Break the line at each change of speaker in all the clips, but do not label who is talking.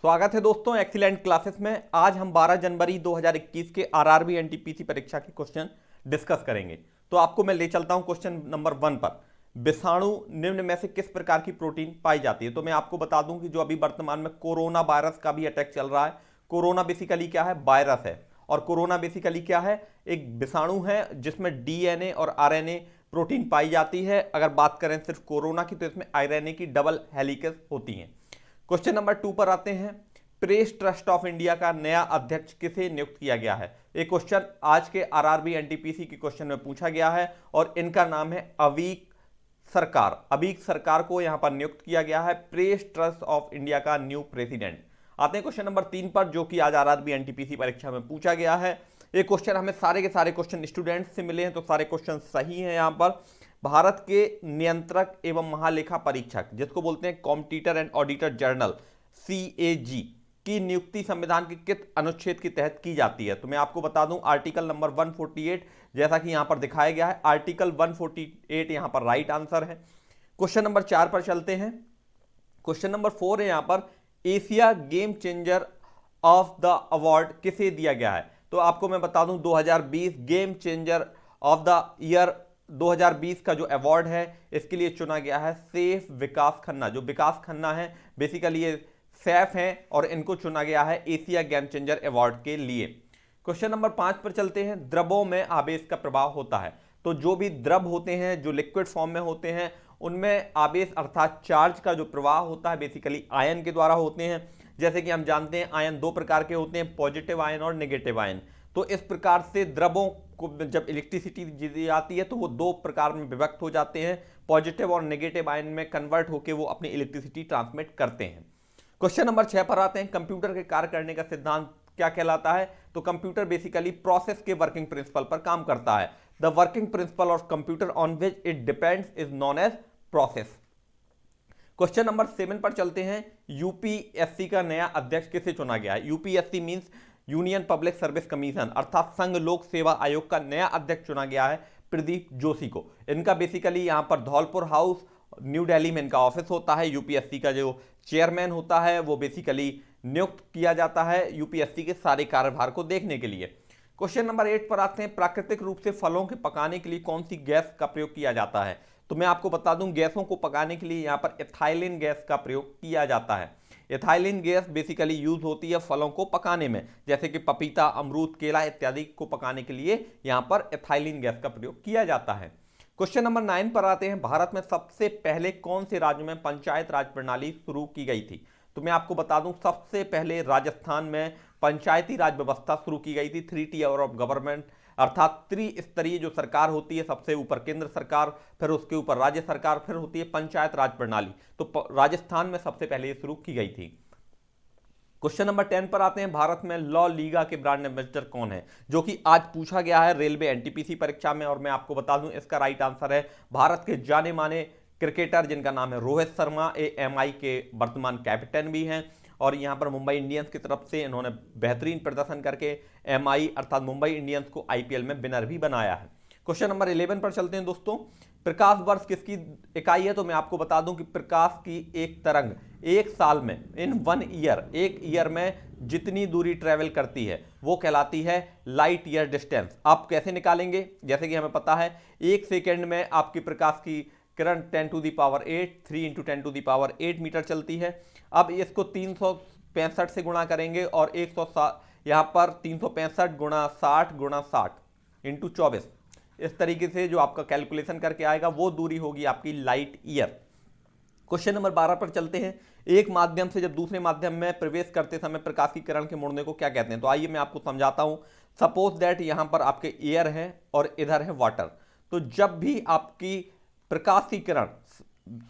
स्वागत है दोस्तों एक्सीलेंट क्लासेस में। आज हम 12 जनवरी 2021 के आरआरबी एनटीपीसी परीक्षा के क्वेश्चन डिस्कस करेंगे। तो आपको मैं ले चलता हूं क्वेश्चन नंबर 1 पर। विषाणु निम्न में से किस प्रकार की प्रोटीन पाई जाती है? तो मैं आपको बता दूं कि जो अभी वर्तमान में कोरोना वायरस का भी अटैक चल रहा है। कोरोना बेसिकली क्या है? वायरस है। और कोरोना बेसिकली क्या है? एक विषाणु है जिसमें डीएनए और आरएनए प्रोटीन पाई जाती है। अगर बात करें सिर्फ कोरोना की तो इसमें आरएनए की डबल हेलिकेज होती है। क्वेश्चन नंबर 2 पर आते हैं। प्रेस ट्रस्ट ऑफ इंडिया का नया अध्यक्ष किसे नियुक्त किया गया है? एक क्वेश्चन आज के आरआरबी एनटीपीसी के क्वेश्चन में पूछा गया है और इनका नाम है अवीक सरकार। अवीक सरकार को यहां पर नियुक्त किया गया है प्रेस ट्रस्ट ऑफ इंडिया का न्यू प्रेसिडेंट। आते हैं क्वेश्चन नंबर 3 पर, जो कि आज आरआरबी एनटीपीसी परीक्षा में पूछा गया है। ये क्वेश्चन हमें सारे के सारे क्वेश्चन स्टूडेंट्स से मिले हैं, तो सारे क्वेश्चन सही हैं। यहां पर भारत के नियंत्रक एवं महालेखा परीक्षक, जिसको बोलते हैं competitor and auditor general CAG, की नियुक्ति संविधान के किस अनुच्छेद के तहत की जाती है? तो मैं आपको बता दूं आर्टिकल नंबर 148, जैसा कि यहां पर दिखाया गया है। आर्टिकल 148 यहां पर राइट आंसर है। क्वेश्चन नंबर 4 पर चलते हैं। क्वेश्चन नंबर 4 है यहां पर, Asia game changer of the award किसे दिया गया है? तो आपको मैं बता दूं 2020 game changer of the year 2020 का जो अवार्ड है इसके लिए चुना गया है सैफ विकास खन्ना। जो विकास खन्ना है बेसिकली ये सैफ हैं और इनको चुना गया है एशिया गेम चेंजर अवार्ड के लिए। क्वेश्चन नंबर 5 पर चलते हैं। द्रवों में आवेश का प्रभाव होता है। तो जो भी द्रव होते हैं, जो लिक्विड फॉर्म में होते हैं, उनमें आवेश अर्थात चार्ज का जो प्रवाह होता है बेसिकली आयन के द्वारा होते हैं। जैसे कि हम जानते हैं आयन दो प्रकार के होते हैं, पॉजिटिव आयन और नेगेटिव आयन। तो इस प्रकार से द्रवों को जब इलेक्ट्रिसिटी दी जाती है तो वो दो प्रकार में विभक्त हो जाते हैं, पॉजिटिव और नेगेटिव आयन में कन्वर्ट होकर वो अपनी इलेक्ट्रिसिटी ट्रांसमिट करते हैं। क्वेश्चन नंबर 6 पर आते हैं। कंप्यूटर के कार्य करने का सिद्धांत क्या कहलाता है? तो कंप्यूटर बेसिकली प्रोसेस के वर्किंग प्रिंसिपल पर काम करता है। The working principle of computer on which it depends is known as process. Question number 7 पर चलते हैं। यूपीएससी का नया अध्यक्ष किसे चुना गया है? UPSC means union public service commission, अर्थात संघ लोक सेवा आयोग का नया अध्यक्ष चुना गया है प्रदीप जोशी को। इनका बेसिकली यहां पर धौलपुर हाउस न्यू दिल्ली में इनका ऑफिस होता है। यूपीएससी का जो चेयरमैन होता है वो बेसिकली नियुक्त किया जाता है यूपीएससी के सारे कार्यभार को देखने के लिए। क्वेश्चन नंबर 8 पर आते हैं। प्राकृतिक रूप से फलों के पकाने के लिए कौन सी गैस का प्रयोग किया जाता है? तो मैं आपको बता दूं गैसों को पकाने के लिए यहां पर एथाइलिन गैस का प्रयोग किया जाता है। एथाइलिन गैस बेसिकली यूज होती है फलों को पकाने में, जैसे कि पपीता, अमरूद, केला इत्यादि को पकाने के लिए यहां पर एथाइलिन गैस का प्रयोग किया जाता है। क्वेश्चन नंबर 9 पर आते हैं। भारत में सबसे पहले कौन से राज्य में पंचायत राज प्रणाली शुरू की गई थी? तो मैं आपको बता दूं सबसे पहले राजस्थान में पंचायती राज व्यवस्था शुरू की गई थी। 3 टियर ऑफ गवर्नमेंट, अर्थात त्रिस्तरीय जो सरकार होती है, सबसे ऊपर केंद्र सरकार, फिर उसके ऊपर राज्य सरकार, फिर होती है पंचायत राज प्रणाली। तो राजस्थान में सबसे पहले ये शुरू की गई थी। क्वेश्चन नंबर 10 पर आते हैं। भारत में लॉ लीगा के ब्रांड एम्बेसडर कौन है? जो कि आज पूछा गया है रेलवे एनटीपीसी परीक्षा में, और मैं आपको बता दूं इसका राइट आंसर है भारत के जाने माने क्रिकेटर जिनका नाम है रोहित शर्मा। एएमआई के वर्तमान कैप्टन भी हैं और यहां पर मुंबई इंडियंस की तरफ से इन्होंने बेहतरीन प्रदर्शन करके एमआई अर्थात मुंबई इंडियंस को आईपीएल में विनर भी बनाया है। क्वेश्चन नंबर 11 पर चलते हैं दोस्तों। प्रकाश वर्ष किसकी इकाई है? तो मैं आपको बता दूं कि प्रकाश की एक तरंग एक साल में, इन 1 ईयर, एक ईयर में जितनी दूरी ट्रेवल करती है वो कहलाती है लाइट ईयर डिस्टेंस। आप कैसे निकालेंगे? जैसे कि हमें पता है एक सेकेंड में आपकी प्रकाश की किरण 10 to the power 8, 3 into 10 to the power 8 metre चलती है। अब इसको 365 से गुणा करेंगे और 160 यहां पर 365 गुणा 60 गुणा 60 इंटू 24, इस तरीके से जो आपका कैलकुलेशन करके आएगा वो दूरी होगी आपकी लाइट ईयर। क्वेश्चन नंबर 12 पर चलते हैं। एक माध्यम से जब दूसरे माध्यम में प्रवेश करते समय प्रकाश की किरण के मुड़ने को क्या कहते हैं? तो आइए मैं आपको समझाता हूं। सपोज दैट यहां पर आपके एयर है और इधर है वाटर। तो जब भी आपकी प्रकाश की किरण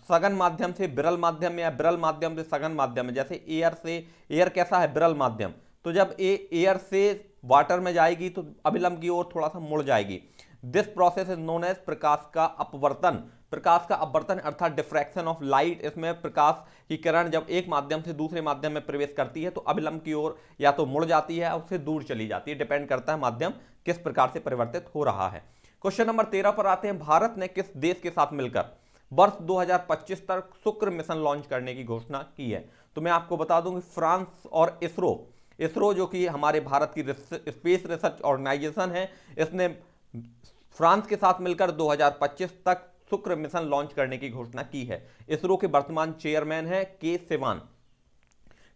सघन माध्यम से विरल माध्यम में या विरल माध्यम से सघन माध्यम में, जैसे एयर से, एयर कैसा है? विरल माध्यम। तो जब एयर से वाटर में जाएगी तो अभिलंब की ओर थोड़ा सा मुड़ जाएगी। This process is known as प्रकाश का अपवर्तन। प्रकाश का अपवर्तन अर्थात डिफ्रैक्शन ऑफ लाइट। इसमें प्रकाश की किरण जब एक माध्यम से दूसरे माध्यम में प्रवेश करती है तो अभिलंब की ओर या तो मुड़ जाती है या उससे दूर चली जाती है, डिपेंड करता है माध्यम किस प्रकार से परिवर्तित हो रहा है। क्वेश्चन नंबर 13 पर आते हैं। भारत ने किस देश के साथ मिलकर वर्ष 2025 तक शुक्र मिशन लॉन्च करने की घोषणा की है? तो मैं आपको बता दूं कि फ्रांस और इसरो जो कि हमारे भारत की स्पेस रिसर्च ऑर्गेनाइजेशन है, इसने फ्रांस के साथ मिलकर 2025 तक शुक्र मिशन लॉन्च करने की घोषणा की है। इसरो के वर्तमान चेयरमैन है के सिवान।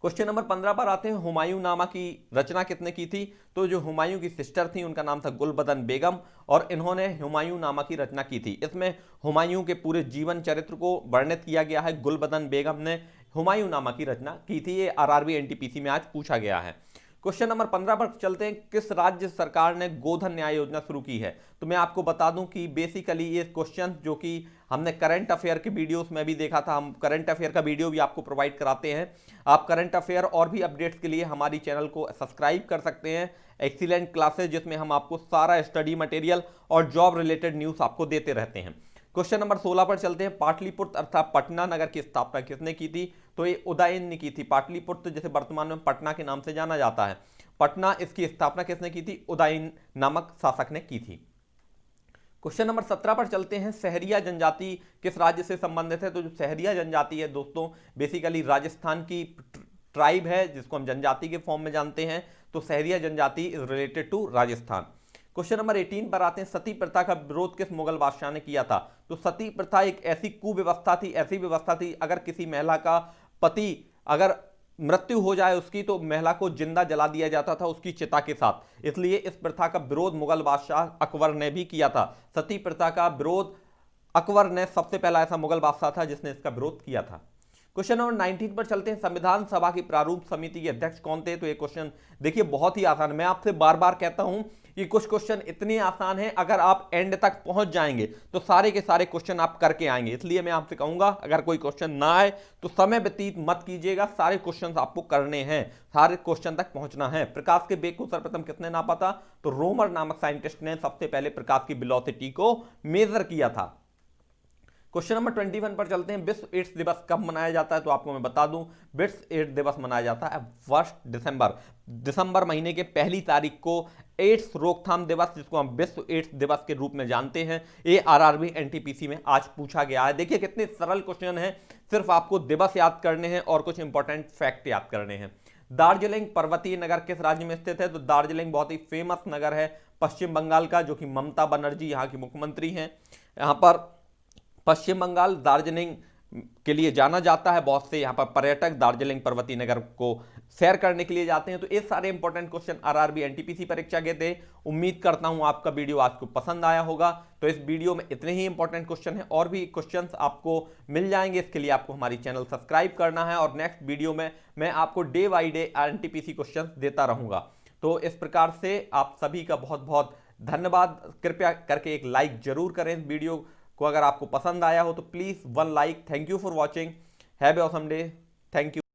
क्वेश्चन नंबर 15 पर आते हैं, हुमायूं नामा की रचना किसने की थी? तो जो हुमायूं की सिस्टर थी उनका नाम था गुलबदन बेगम, और इन्होंने हुमायूं नामा की रचना की थी। इसमें हुमायूं के पूरे जीवन चरित्र को वर्णित किया गया है। गुलबदन बेगम ने हुमायूं नामा की रचना की थी। ये आरआरबी एनटीपीसी में आज पूछा गया है। क्वेश्चन नंबर 15 पर चलते हैं, किस राज्य सरकार ने गोधन न्याय योजना शुरू की है? तो मैं आपको बता दूं कि बेसिकली ये क्वेश्चन जो कि हमने करंट अफेयर के वीडियोस में भी देखा था, हम करंट अफेयर का वीडियो भी आपको प्रोवाइड कराते हैं। आप करंट अफेयर और भी अपडेट्स के लिए हमारी चैनल को सब्सक्राइब कर सकते हैं, एक्सीलेंट क्लासेस, जिसमें हम आपको सारा स्टडी मटेरियल और जॉब रिलेटेड न्यूज आपको देते रहते हैं। क्वेश्चन नंबर 16 पर चलते हैं, पाटलिपुत्र अर्थात पटना नगर की स्थापना किसने की थी? तो ये उदयन ने की थी। पाटलिपुत्र जिसे वर्तमान में पटना के नाम से जाना जाता है, पटना, इसकी स्थापना किसने की थी? उदयन नामक शासक ने की थी। क्वेश्चन नंबर 17 पर चलते हैं, सहरिया जनजाति किस राज्य से संबंधित है? तो जो सहरिया जनजाति है दोस्तों, बेसिकली राजस्थान की ट्राइब है, जिसको हम जनजाति के फॉर्म में जानते हैं। तो सहरिया जनजाति is related to Rajasthan. Question number 18 पर आते हैं, सती प्रथा का विरोध किस मुगल बादशाह ने किया था? तो सती प्रथा एक ऐसी कुव्यवस्था थी, ऐसी व्यवस्था थी, अगर किसी महिला का पति अगर मृत्यु हो जाए उसकी, तो महिला को जिंदा जला दिया जाता था उसकी चिता के साथ। इसलिए इस प्रथा का विरोध मुगल बादशाह अकबर ने भी किया था। सती प्रथा का विरोध अकबर ने सबसे पहला ऐसा मुगल बादशाह था जिसने इसका विरोध किया था। क्वेश्चन नंबर 19 पर चलते हैं, संविधान सभा की प्रारूप समिति के अध्यक्ष कौन थे? तो ये क्वेश्चन देखिए बहुत ही आसान है। मैं आपसे बार बार कहता हूं कि कुछ क्वेश्चन इतने आसान हैं, अगर आप एंड तक पहुंच जाएंगे तो सारे के सारे क्वेश्चन आप करके आएंगे। इसलिए मैं आपसे कहूंगा, अगर कोई क्वेश्चन ना आए तो समय व्यतीत मत कीजिएगा, सारे क्वेश्चन आपको करने हैं, सारे क्वेश्चन तक पहुंचना है। प्रकाश के वेग को सर्वप्रथम किसने नापा था? तो रोमर नामक साइंटिस्ट ने सबसे पहले प्रकाश की वेलोसिटी को मेजर किया था। क्वेश्चन नंबर 21 पर चलते हैं, विश्व एड्स दिवस कब मनाया जाता है? तो आपको मैं बता दूं, विश्व एड्स दिवस मनाया जाता है 1 दिसंबर महीने के पहली तारीख को। एड्स रोकथाम दिवस, जिसको हम विश्व एड्स दिवस के रूप में जानते हैं, ये आरआरबी एनटीपीसी में आज पूछा गया है। देखिए कितने सरल क्वेश्चन है, सिर्फ आपको दिवस याद करने हैं और कुछ इंपॉर्टेंट फैक्ट याद करने हैं। दार्जिलिंग पर्वतीय नगर किस राज्य में स्थित है? तो दार्जिलिंग बहुत ही फेमस नगर है पश्चिम बंगाल का, जो कि ममता बनर्जी यहाँ की मुख्यमंत्री हैं। यहाँ पर पश्चिम बंगाल दार्जिलिंग के लिए जाना जाता है। बहुत से यहाँ पर पर्यटक दार्जिलिंग पर्वतीय नगर को सैर करने के लिए जाते हैं। तो ये सारे इंपॉर्टेंट क्वेश्चन आरआरबी एनटीपीसी परीक्षा के थे। उम्मीद करता हूं आपका वीडियो आपको पसंद आया होगा। तो इस वीडियो में इतने ही इंपॉर्टेंट क्वेश्चन हैं, और भी क्वेश्चंस आपको मिल जाएंगे। इसके लिए आपको हमारी चैनल सब्सक्राइब करना है, और नेक्स्ट वीडियो में मैं आपको day by day NTPC question देता रहूंगा। तो इस प्रकार से आप सभी का बहुत बहुत धन्यवाद। कृपया करके एक लाइक जरूर करें इस वीडियो को, अगर आपको पसंद आया हो तो please 1 like. Thank you for watching, have a awesome day, thank you.